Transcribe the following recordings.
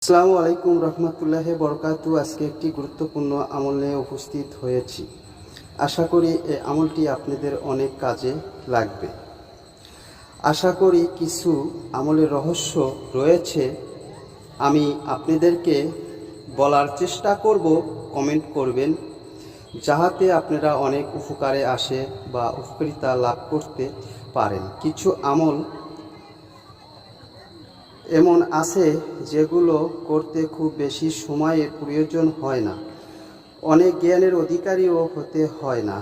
আসসালামু আলাইকুম রহমতুল্লাহি বরকাতু। আজকে একটি গুরুত্বপূর্ণ আমল নিয়ে উপস্থিত হয়েছি। আশা করি এই আমলটি আপনাদের অনেক কাজে লাগবে। আশা করি কিছু আমলের রহস্য রয়েছে, আমি আপনাদেরকে বলার চেষ্টা করব। কমেন্ট করবেন, যাহাতে আপনারা অনেক উপকারে আসে বা উপকারিতা লাভ করতে পারেন। কিছু আমল এমন আছে যেগুলো করতে খুব বেশি সময়ের প্রয়োজন হয় না, অনেক জ্ঞানের অধিকারীও হতে হয় না।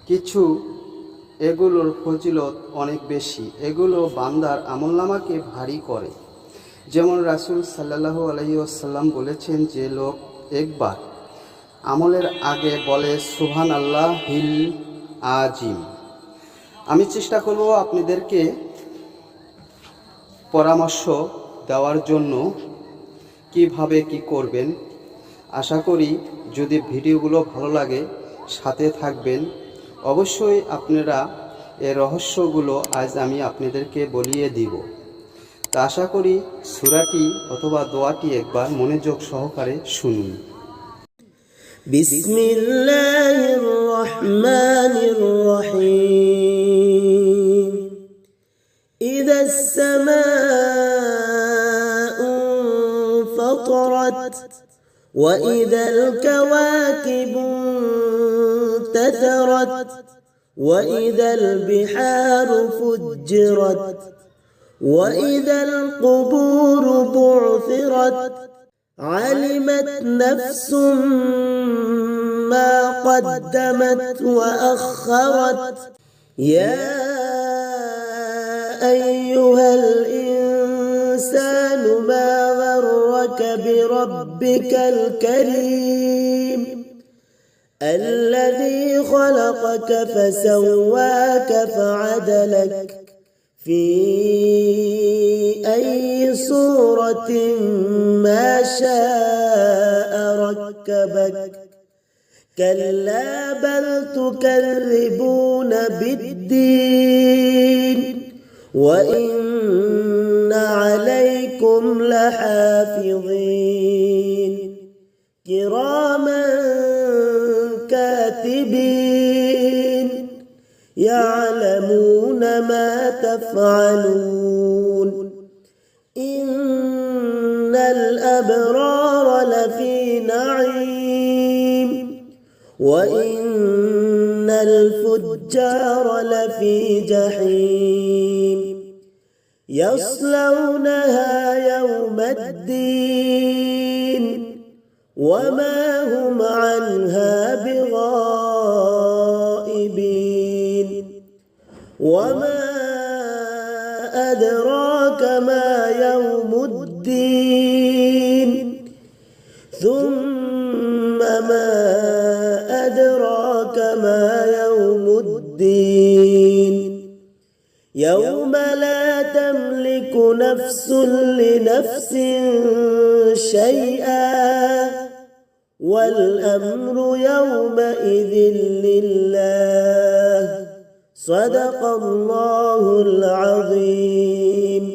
কিছু এগুলোর ফজিলত অনেক বেশি, এগুলো বান্দার আমলনামাকে ভারী করে। যেমন রাসূল সাল্লাল্লাহু আলাইহি ওয়াসাল্লাম বলেছেন, যে লোক একবার আমলের আগে বলে সুবহানাল্লাহিল আজিম। আমি চেষ্টা করব আপনাদেরকে পরামর্শ দেওয়ার জন্য কিভাবে কি করবেন। আশা করি যদি ভিডিওগুলো ভালো লাগে সাথে থাকবেন। অবশ্যই আপনারা এই রহস্যগুলো আজ আমি আপনাদেরকে বলিয়ে দিব। তা আশা করি সূরাটি অথবা দোয়াটি একবার মনোযোগ সহকারে শুনুন। বিসমিল্লাহির রহমানির রহিম। ইযাস সামাউ ফাতারাত ওয়া ইযাল কাওয়াকিবু انتثرت وإذا البحار فجرت وإذا القبور بعثرت علمت نفس ما قدمت وأخرت يا أيها الإنسان ما غرك بربك الكريم الذي خلقك فسواك فعدلك في أي صورة ما شاء ركبك كلا بل تكذبون بالدين وإن عليكم لحافظين كراما كاتبين يعلمون ما تفعلون إن الأبرار لفي نعيم وإن الفجار لفي جحيم يصلونها يوم الدين وما هم عنها بغائبين وما أدراك ما يوم الدين ثم ما أدراك ما يوم الدين يوم لا تملك نفس لنفس شيئا والأمر يومئذ لله صدق الله العظيم.